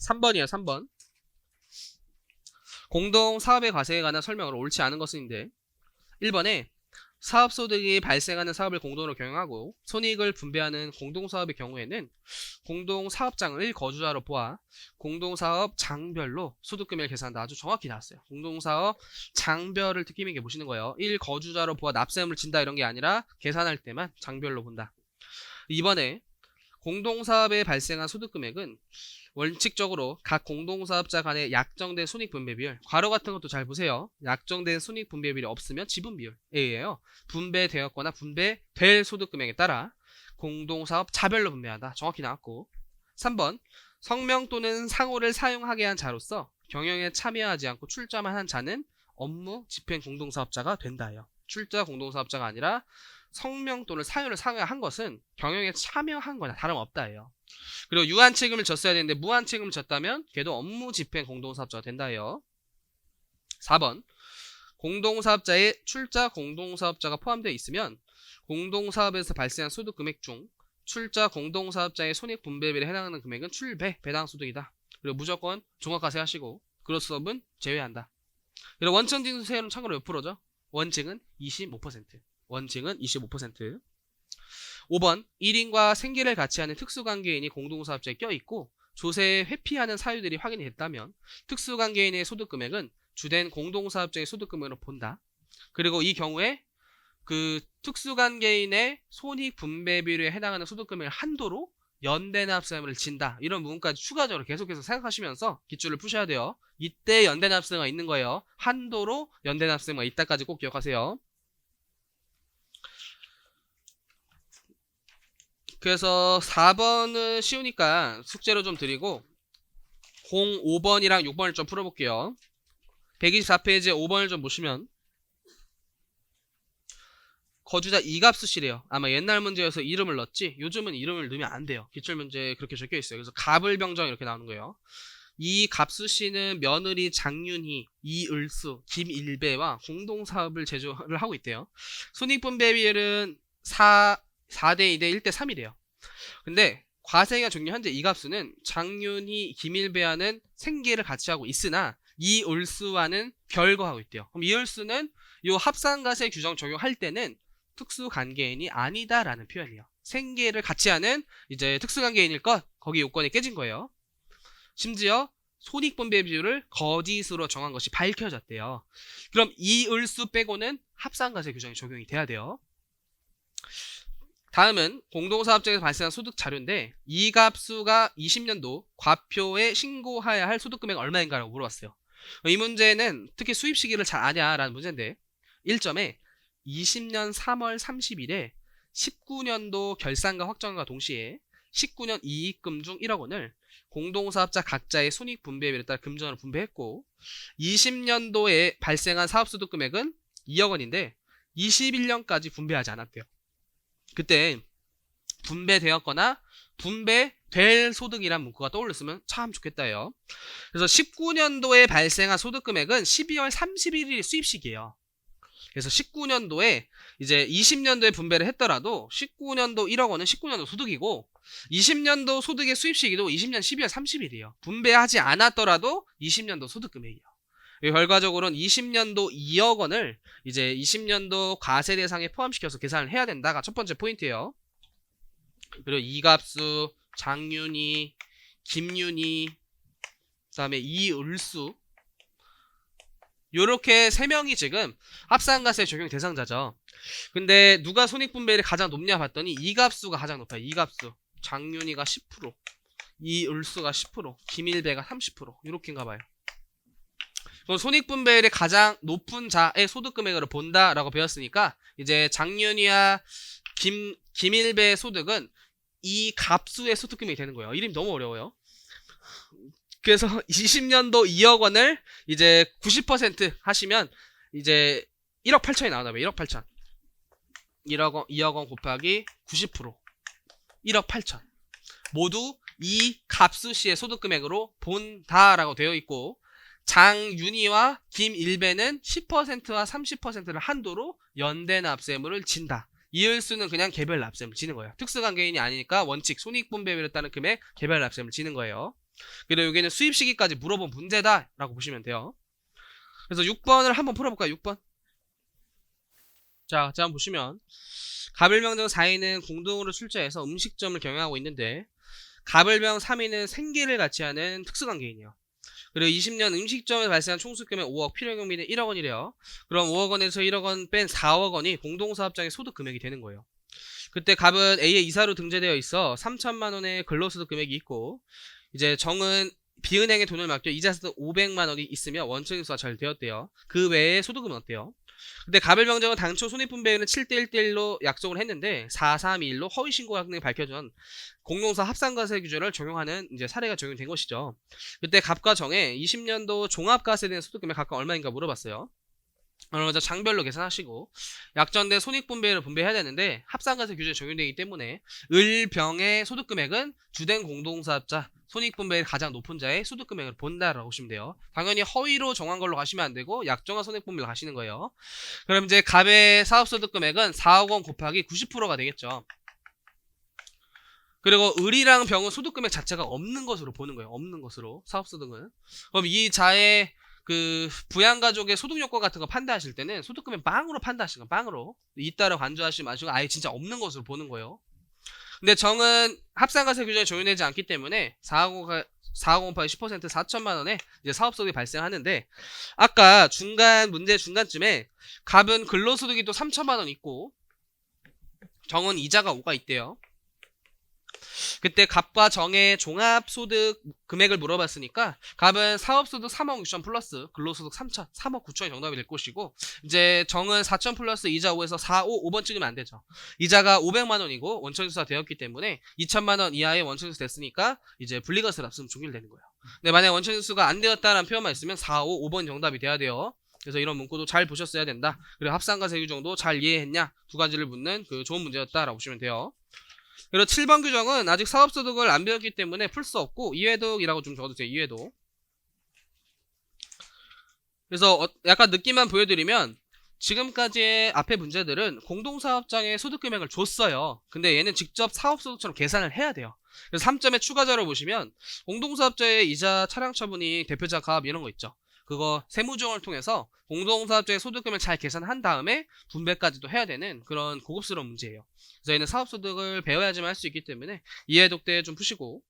3번이에요. 3번. 공동 사업의 과세에 관한 설명으로 옳지 않은 것은인데 1번에 사업소득이 발생하는 사업을 공동으로 경영하고 손익을 분배하는 공동사업의 경우에는 공동사업장을 거주자로 보아 공동사업 장별로 소득금액을 계산한다. 아주 정확히 나왔어요. 공동사업 장별을 특히 있게 보시는 거예요. 1 거주자로 보아 납세금을 진다 이런 게 아니라 계산할 때만 장별로 본다. 2번에 공동사업에 발생한 소득금액은 원칙적으로 각 공동사업자 간의 약정된 손익분배비율, 괄호 같은 것도 잘 보세요. 약정된 손익분배비율이 없으면 지분비율에 의해요. 분배되었거나 분배될 소득금액에 따라 공동사업 자별로 분배한다. 정확히 나왔고 3번 성명 또는 상호를 사용하게 한 자로서 경영에 참여하지 않고 출자만 한 자는 업무 집행 공동사업자가 된다예요. 출자 공동사업자가 아니라 성명 또는 사유를 사용한 것은 경영에 참여한 거나 다름없다예요. 그리고 유한 책임을 졌어야 되는데 무한 책임을 졌다면 걔도 업무 집행 공동사업자가 된다예요. 4번 공동사업자에 출자 공동사업자가 포함되어 있으면 공동사업에서 발생한 소득금액 중 출자 공동사업자의 손익분배비에 해당하는 금액은 출배 배당소득이다. 그리고 무조건 종합과세 하시고 그로수업은 제외한다. 그리고 원천징수세율은 참고로 몇 프로죠? 원칙은 25%. 원칙은 25%. 5번 1인과 생계를 같이 하는 특수관계인이 공동사업자에 껴있고 조세에 회피하는 사유들이 확인이 됐다면 특수관계인의 소득금액은 주된 공동사업자의 소득금액으로 본다. 그리고 이 경우에 그 특수관계인의 손익분배비율에 해당하는 소득금액을 한도로 연대납세금을 진다. 이런 부분까지 추가적으로 계속해서 생각하시면서 기출을 푸셔야 돼요. 이때 연대납세가 있는 거예요. 한도로 연대납세가 있다까지 꼭 기억하세요. 그래서 4번은 쉬우니까 숙제로 좀 드리고 05번이랑 6번을 좀 풀어볼게요. 124페이지에 5번을 좀 보시면 거주자 이갑수시래요. 아마 옛날 문제여서 이름을 넣었지 요즘은 이름을 넣으면 안 돼요. 기출문제에 그렇게 적혀있어요. 그래서 갑을병정 이렇게 나오는 거예요. 이 갑수씨는 며느리 장윤희, 이을수, 김일배와 공동사업을 제조를 하고 있대요. 손익분배비율은 4대 2대 1대 3이래요. 근데 과세가 중요한 현재 이갑수는 장윤희, 김일배와는 생계를 같이 하고 있으나 이을수와는 별거하고 있대요. 그럼 이을수는 이 합산과세 규정 적용할 때는 특수관계인이 아니다라는 표현이에요. 생계를 같이 하는 이제 특수관계인일 것, 거기 요건이 깨진 거예요. 심지어 손익분배 비율을 거짓으로 정한 것이 밝혀졌대요. 그럼 이을수 빼고는 합산과세 규정이 적용이 돼야 돼요. 다음은 공동사업장에서 발생한 소득 자료인데 이갑수가 20년도 과표에 신고해야 할 소득금액 얼마인가라고 물어봤어요. 이 문제는 특히 수입 시기를 잘 아냐라는 문제인데 1점에 20년 3월 30일에 19년도 결산과 확정과 동시에 19년 이익금 중 1억 원을 공동사업자 각자의 손익분배비율에 따라 금전으로 분배했고 20년도에 발생한 사업소득 금액은 2억 원인데 21년까지 분배하지 않았대요. 그때 분배되었거나 분배될 소득이란 문구가 떠올렸으면 참 좋겠다요. 그래서 19년도에 발생한 소득 금액은 12월 31일이 수입 시기예요. 그래서 19년도에 이제 20년도에 분배를 했더라도 19년도 1억 원은 19년도 소득이고 20년도 소득의 수입 시기도 20년 12월 30일이에요. 분배하지 않았더라도 20년도 소득 금액이에요. 결과적으로는 20년도 2억 원을 이제 20년도 과세 대상에 포함시켜서 계산을 해야 된다가 첫 번째 포인트예요. 그리고 이갑수, 장윤희, 김윤희, 그 다음에 이을수 요렇게 3명이 지금 합산과세 적용 대상자죠. 근데 누가 손익분배율이 가장 높냐 봤더니 이갑수가 가장 높아요. 이갑수. 장윤희가 10%, 이을수가 10%, 김일배가 30% 이렇게인가 봐요. 그럼 손익분배율이 가장 높은 자의 소득금액으로 본다라고 배웠으니까 이제 장윤희와 김일배의 소득은 이 갑수의 소득금액이 되는 거예요. 이름이 너무 어려워요. 그래서 20년도 2억 원을 이제 90% 하시면 이제 1억 8천이 나오나 봐요. 1억 8천. 2억 원 곱하기 90%. 1억 8천. 모두 이 갑수씨의 소득금액으로 본다라고 되어 있고 장윤희와 김일배는 10%와 30%를 한도로 연대납세물을 진다. 이을수는 그냥 개별 납세물 지는 거예요. 특수관계인이 아니니까 원칙 손익분배비율에 따른 금액 개별 납세물 지는 거예요. 그리고 여기는 수입 시기까지 물어본 문제다라고 보시면 돼요. 그래서 6번을 한번 풀어볼까요? 6번. 자, 한번 보시면 갑을병정 4인은 공동으로 출제해서 음식점을 경영하고 있는데 갑을병 3인은 생계를 같이 하는 특수관계인이요. 그리고 20년 음식점에 발생한 총수금액 5억, 필요경비는 1억 원이래요. 그럼 5억 원에서 1억 원 뺀 4억 원이 공동사업장의 소득 금액이 되는 거예요. 그때 갑은 A의 이사로 등재되어 있어 3천만 원의 근로소득 금액이 있고, 이제 정은 B은행에 돈을 맡겨 이자소득 500만 원이 있으며 원천인수가 잘 되었대요. 그 외에 소득은 어때요? 근데 갑을병정은 당초 손익분배율은 7대 1대1로 약속을 했는데 4-3-2-1로 허위신고 확인이 밝혀진 공동사 합산과세 규제를 적용하는 이제 사례가 적용된 것이죠. 그때 갑과 정에 20년도 종합과세에 대한 소득금액 각각 얼마인가 물어봤어요. 먼저 장별로 계산하시고 약정된 손익분배율을 분배해야 되는데 합산과세 규제 적용되기 때문에 을병의 소득금액은 주된 공동사업자 손익분배율이 가장 높은 자의 소득금액을 본다라고 보시면 돼요. 당연히 허위로 정한 걸로 가시면 안 되고 약정한 손익분배를 가시는 거예요. 그럼 이제 갑의 사업소득금액은 4억 원 곱하기 90%가 되겠죠. 그리고 을이랑 병은 소득금액 자체가 없는 것으로 보는 거예요. 없는 것으로 사업소득은. 그럼 이 자의 그 부양가족의 소득 요건 같은 거 판단하실 때는 소득금액 빵으로 판단하시는 거예요. 빵으로. 이따라 간주하시지 마시고 아예 진짜 없는 것으로 보는 거예요. 근데 정은 합산과세 규정에 적용되지 않기 때문에 4억 곱하기 10% 4천만 원에 이제 사업소득이 발생하는데, 아까 문제 중간쯤에 갑은 근로소득이 또 3천만 원 있고 정은 이자가 5가 있대요. 그때 갑과 정의 종합소득 금액을 물어봤으니까 갑은 사업소득 3억 6천 플러스 근로소득 3천, 3억 9천이 정답이 될 것이고, 이제 정은 4천 플러스 이자 5에서 4, 5번 찍으면 안 되죠. 이자가 500만 원이고 원천인수가 되었기 때문에 2천만 원 이하의 원천인수 됐으니까 이제 분리과세를 앞서면 종결되는 거예요. 근데 만약에 원천인수가 안 되었다라는 표현만 있으면 4, 5번 정답이 돼야 돼요. 그래서 이런 문구도 잘 보셨어야 된다. 그리고 합산과세 규정도 잘 이해했냐? 두 가지를 묻는 그 좋은 문제였다라고 보시면 돼요. 그리고 7번 규정은 아직 사업소득을 안 배웠기 때문에 풀 수 없고 이해독이라고 좀 적어주세요. 이해독. 그래서 약간 느낌만 보여드리면 지금까지의 앞에 문제들은 공동사업장의 소득금액을 줬어요. 근데 얘는 직접 사업소득처럼 계산을 해야 돼요. 그래서 3점의 추가자료 보시면 공동사업자의 이자 차량처분이 대표자 가압 이런 거 있죠. 그거 세무조정을 통해서 공동사업자의 소득금을 잘 계산한 다음에 분배까지도 해야 되는 그런 고급스러운 문제예요. 그래서 얘는 사업소득을 배워야지만 할 수 있기 때문에 이해독 때 좀 푸시고,